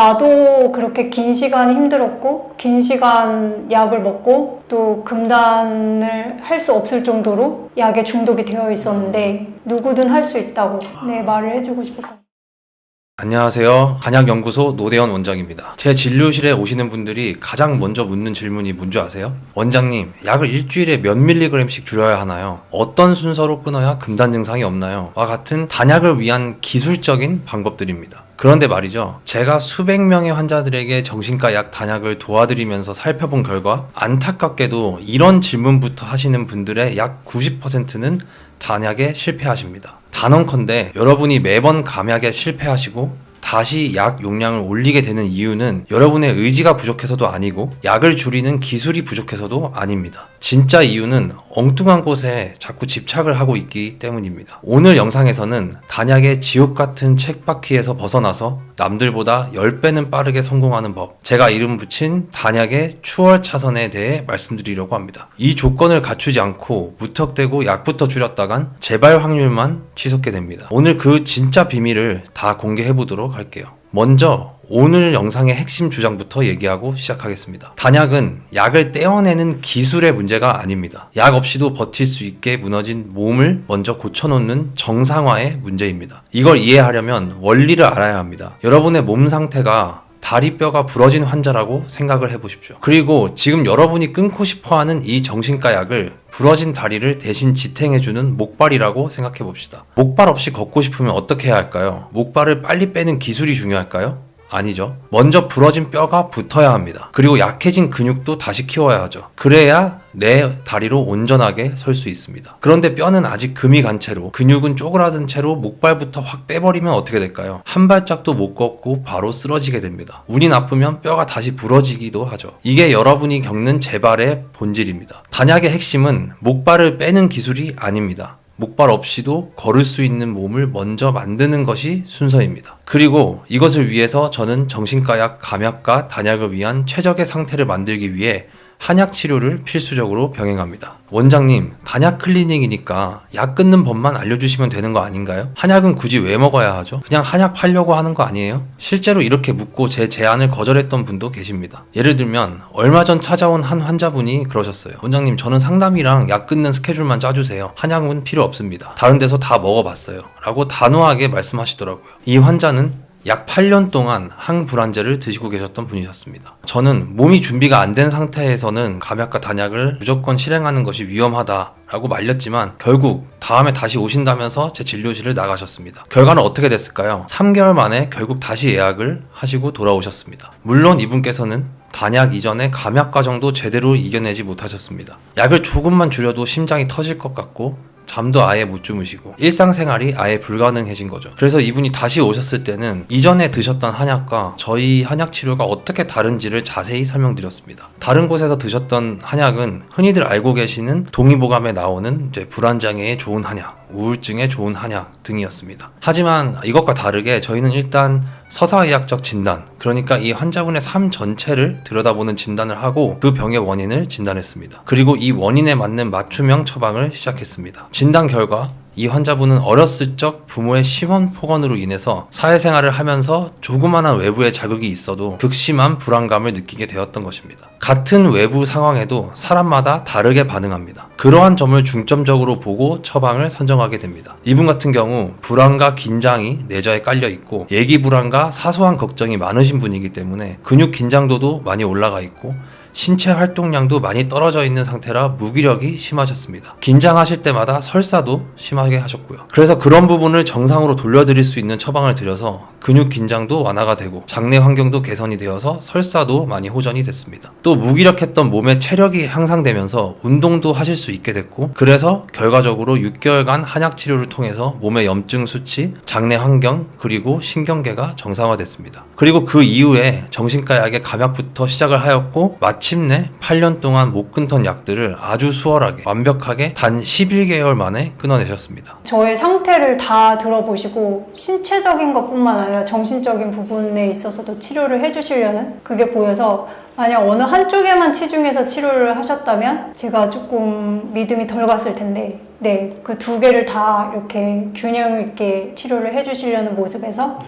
나도 그렇게 긴 시간 힘들었고 긴 시간 약을 먹고 또 금단을 할 수 없을 정도로 약에 중독이 되어 있었는데 누구든 할 수 있다고 말을 해주고 싶었거든요. 안녕하세요. 한약연구소 노대현 원장입니다. 제 진료실에 오시는 분들이 가장 먼저 묻는 질문이 뭔지 아세요? 원장님, 약을 일주일에 몇 밀리그램씩 줄여야 하나요? 어떤 순서로 끊어야 금단 증상이 없나요? 와 같은 단약을 위한 기술적인 방법들입니다. 그런데 말이죠. 제가 수백 명의 환자들에게 정신과 약 단약을 도와드리면서 살펴본 결과 안타깝게도 이런 질문부터 하시는 분들의 약 90%는 단약에 실패하십니다. 단언컨대 여러분이 매번 감약에 실패하시고 다시 약 용량을 올리게 되는 이유는 여러분의 의지가 부족해서도 아니고 약을 줄이는 기술이 부족해서도 아닙니다. 진짜 이유는 엉뚱한 곳에 자꾸 집착을 하고 있기 때문입니다. 오늘 영상에서는 단약의 지옥 같은 쳇바퀴에서 벗어나서 남들보다 10배는 빠르게 성공하는 법, 제가 이름 붙인 단약의 추월차선에 대해 말씀드리려고 합니다. 이 조건을 갖추지 않고 무턱대고 약부터 줄였다간 재발 확률만 치솟게 됩니다. 오늘 그 진짜 비밀을 다 공개해보도록 할게요. 먼저 오늘 영상의 핵심 주장부터 얘기하고 시작하겠습니다. 단약은 약을 떼어내는 기술의 문제가 아닙니다. 약 없이도 버틸 수 있게 무너진 몸을 먼저 고쳐놓는 정상화의 문제입니다. 이걸 이해하려면 원리를 알아야 합니다. 여러분의 몸 상태가 다리뼈가 부러진 환자라고 생각을 해보십시오. 그리고 지금 여러분이 끊고 싶어하는 이 정신과 약을 부러진 다리를 대신 지탱해주는 목발이라고 생각해봅시다. 목발 없이 걷고 싶으면 어떻게 해야 할까요? 목발을 빨리 빼는 기술이 중요할까요? 아니죠. 먼저 부러진 뼈가 붙어야 합니다. 그리고 약해진 근육도 다시 키워야 하죠. 그래야 내 다리로 온전하게 설 수 있습니다. 그런데 뼈는 아직 금이 간 채로, 근육은 쪼그라든 채로 목발부터 확 빼버리면 어떻게 될까요? 한 발짝도 못 걷고 바로 쓰러지게 됩니다. 운이 나쁘면 뼈가 다시 부러지기도 하죠. 이게 여러분이 겪는 재발의 본질입니다. 단약의 핵심은 목발을 빼는 기술이 아닙니다. 목발 없이도 걸을 수 있는 몸을 먼저 만드는 것이 순서입니다. 그리고 이것을 위해서 저는 정신과약, 감약과 단약을 위한 최적의 상태를 만들기 위해 한약 치료를 필수적으로 병행합니다. 원장님, 단약 클리닉이니까 약 끊는 법만 알려주시면 되는 거 아닌가요? 한약은 굳이 왜 먹어야 하죠? 그냥 한약 팔려고 하는 거 아니에요? 실제로 이렇게 묻고 제 제안을 거절했던 분도 계십니다. 예를 들면 얼마 전 찾아온 한 환자분이 그러셨어요. 원장님, 저는 상담이랑 약 끊는 스케줄만 짜주세요. 한약은 필요 없습니다. 다른 데서 다 먹어봤어요. 라고 단호하게 말씀하시더라고요. 이 환자는 약 8년 동안 항불안제를 드시고 계셨던 분이셨습니다. 저는 몸이 준비가 안 된 상태에서는 감약과 단약을 무조건 실행하는 것이 위험하다라고 말렸지만 결국 다음에 다시 오신다면서 제 진료실을 나가셨습니다. 결과는 어떻게 됐을까요? 3개월 만에 결국 다시 예약을 하시고 돌아오셨습니다. 물론 이분께서는 단약 이전에 감약 과정도 제대로 이겨내지 못하셨습니다. 약을 조금만 줄여도 심장이 터질 것 같고 잠도 아예 못 주무시고 일상생활이 아예 불가능해진 거죠. 그래서 이분이 다시 오셨을 때는 이전에 드셨던 한약과 저희 한약 치료가 어떻게 다른지를 자세히 설명드렸습니다. 다른 곳에서 드셨던 한약은 흔히들 알고 계시는 동의보감에 나오는 불안장애에 좋은 한약, 우울증에 좋은 한약 등이었습니다. 하지만 이것과 다르게 저희는 일단 서사의학적 진단, 그러니까 이 환자분의 삶 전체를 들여다보는 진단을 하고 그 병의 원인을 진단했습니다. 그리고 이 원인에 맞는 맞춤형 처방을 시작했습니다. 진단 결과 이 환자분은 어렸을 적 부모의 심한 폭언으로 인해서 사회생활을 하면서 조그마한 외부의 자극이 있어도 극심한 불안감을 느끼게 되었던 것입니다. 같은 외부 상황에도 사람마다 다르게 반응합니다. 그러한 점을 중점적으로 보고 처방을 선정하게 됩니다. 이분 같은 경우 불안과 긴장이 내저에 깔려 있고 예기 불안과 사소한 걱정이 많으신 분이기 때문에 근육 긴장도도 많이 올라가 있고 신체 활동량도 많이 떨어져 있는 상태라 무기력이 심하셨습니다. 긴장하실 때마다 설사도 심하게 하셨고요. 그래서 그런 부분을 정상으로 돌려드릴 수 있는 처방을 드려서 근육 긴장도 완화가 되고 장내 환경도 개선이 되어서 설사도 많이 호전이 됐습니다. 또 무기력했던 몸의 체력이 향상되면서 운동도 하실 수 있게 됐고 그래서 결과적으로 6개월간 한약 치료를 통해서 몸의 염증 수치, 장내 환경, 그리고 신경계가 정상화됐습니다. 그리고 그 이후에 정신과 약의 감약부터 시작을 하였고 마침내 8년 동안 못 끊던 약들을 아주 수월하게 완벽하게 단 11개월 만에 끊어내셨습니다. 저의 상태를 다 들어보시고 신체적인 것뿐만 아니라 정신적인 부분에 있어서도 치료를 해주시려는 그게 보여서 만약 어느 한쪽에만 치중해서 치료를 하셨다면 제가 조금 믿음이 덜 갔을 텐데 네, 그 두 개를 다 이렇게 균형 있게 치료를 해주시려는 모습에서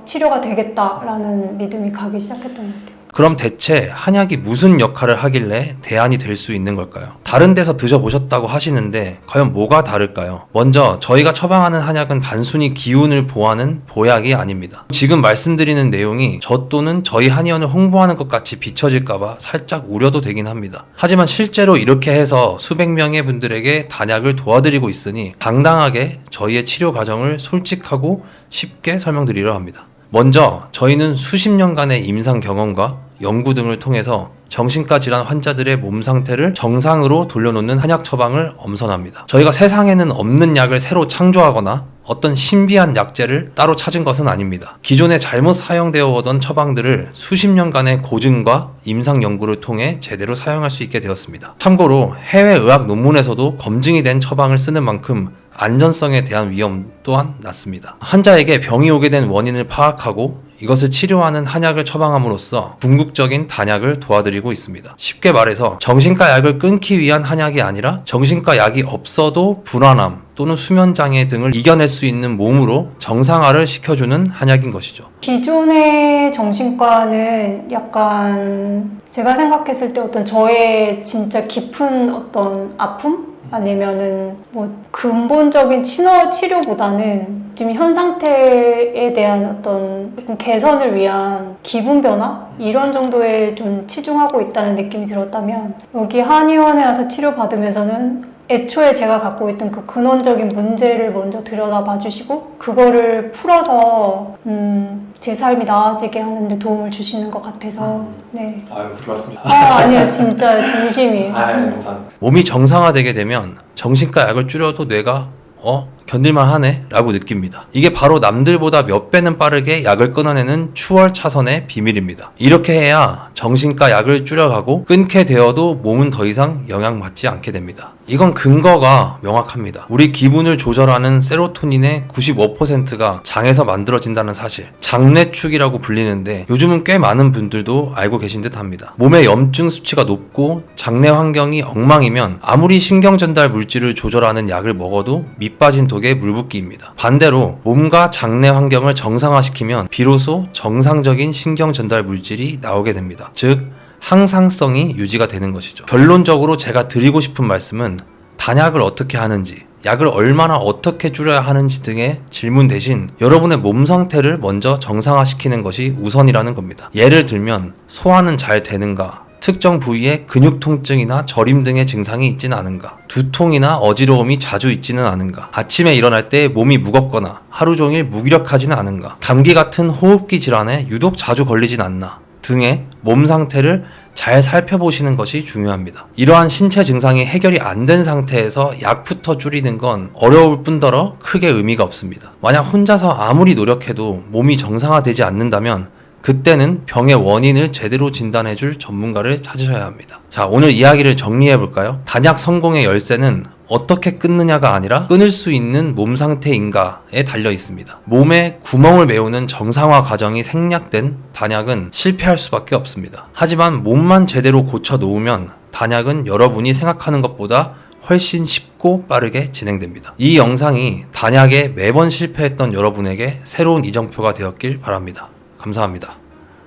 치료가 되겠다라는 믿음이 가기 시작했던 것 같아요. 그럼 대체 한약이 무슨 역할을 하길래 대안이 될 수 있는 걸까요? 다른 데서 드셔보셨다고 하시는데 과연 뭐가 다를까요? 먼저 저희가 처방하는 한약은 단순히 기운을 보하는 보약이 아닙니다. 지금 말씀드리는 내용이 저 또는 저희 한의원을 홍보하는 것 같이 비춰질까봐 살짝 우려도 되긴 합니다. 하지만 실제로 이렇게 해서 수백 명의 분들에게 단약을 도와드리고 있으니 당당하게 저희의 치료 과정을 솔직하고 쉽게 설명드리려 합니다. 먼저 저희는 수십 년간의 임상 경험과 연구 등을 통해서 정신과 질환 환자들의 몸 상태를 정상으로 돌려놓는 한약 처방을 엄선합니다. 저희가 세상에는 없는 약을 새로 창조하거나 어떤 신비한 약재를 따로 찾은 것은 아닙니다. 기존에 잘못 사용되어 오던 처방들을 수십 년간의 고증과 임상 연구를 통해 제대로 사용할 수 있게 되었습니다. 참고로 해외 의학 논문에서도 검증이 된 처방을 쓰는 만큼 안전성에 대한 위험 또한 낮습니다. 환자에게 병이 오게 된 원인을 파악하고 이것을 치료하는 한약을 처방함으로써 궁극적인 단약을 도와드리고 있습니다. 쉽게 말해서 정신과 약을 끊기 위한 한약이 아니라 정신과 약이 없어도 불안함 또는 수면장애 등을 이겨낼 수 있는 몸으로 정상화를 시켜주는 한약인 것이죠. 기존의 정신과는 약간 제가 생각했을 때 어떤 저의 진짜 깊은 어떤 아픔? 아니면은 뭐 근본적인 치료보다는 지금 현 상태에 대한 어떤 조금 개선을 위한 기분 변화? 이런 정도에 좀 치중하고 있다는 느낌이 들었다면 여기 한의원에 와서 치료받으면서는 애초에 제가 갖고 있던 그 근원적인 문제를 먼저 들여다봐 주시고 그거를 풀어서 제 삶이 나아지게 하는데 도움을 주시는 것 같아서 네. 아유, 고맙습니다. 아니요, 진짜 진심이에요. 감사합니다. 몸이 정상화되게 되면 정신과 약을 줄여도 뇌가 견딜만 하네 라고 느낍니다. 이게 바로 남들보다 몇 배는 빠르게 약을 끊어내는 추월차선의 비밀입니다. 이렇게 해야 정신과 약을 줄여가고 끊게 되어도 몸은 더 이상 영향받지 않게 됩니다. 이건 근거가 명확합니다. 우리 기분을 조절하는 세로토닌의 95%가 장에서 만들어진다는 사실, 장내축이라고 불리는데 요즘은 꽤 많은 분들도 알고 계신 듯 합니다. 몸의 염증 수치가 높고 장내 환경이 엉망이면 아무리 신경전달 물질을 조절하는 약을 먹어도 밑빠진 독의 물붓기입니다. 반대로 몸과 장내 환경을 정상화시키면 비로소 정상적인 신경전달 물질이 나오게 됩니다. 즉 항상성이 유지가 되는 것이죠. 결론적으로 제가 드리고 싶은 말씀은 단약을 어떻게 하는지, 약을 얼마나 어떻게 줄여야 하는지 등의 질문 대신 여러분의 몸 상태를 먼저 정상화시키는 것이 우선이라는 겁니다. 예를 들면 소화는 잘 되는가, 특정 부위에 근육 통증이나 저림 등의 증상이 있지는 않은가, 두통이나 어지러움이 자주 있지는 않은가, 아침에 일어날 때 몸이 무겁거나 하루 종일 무기력하지는 않은가, 감기 같은 호흡기 질환에 유독 자주 걸리진 않나 등의 몸 상태를 잘 살펴보시는 것이 중요합니다. 이러한 신체 증상이 해결이 안 된 상태에서 약부터 줄이는 건 어려울 뿐더러 크게 의미가 없습니다. 만약 혼자서 아무리 노력해도 몸이 정상화되지 않는다면 그때는 병의 원인을 제대로 진단해줄 전문가를 찾으셔야 합니다. 자, 오늘 이야기를 정리해볼까요? 단약 성공의 열쇠는 어떻게 끊느냐가 아니라 끊을 수 있는 몸 상태인가에 달려 있습니다. 몸에 구멍을 메우는 정상화 과정이 생략된 단약은 실패할 수밖에 없습니다. 하지만 몸만 제대로 고쳐 놓으면 단약은 여러분이 생각하는 것보다 훨씬 쉽고 빠르게 진행됩니다. 이 영상이 단약에 매번 실패했던 여러분에게 새로운 이정표가 되었길 바랍니다. 감사합니다.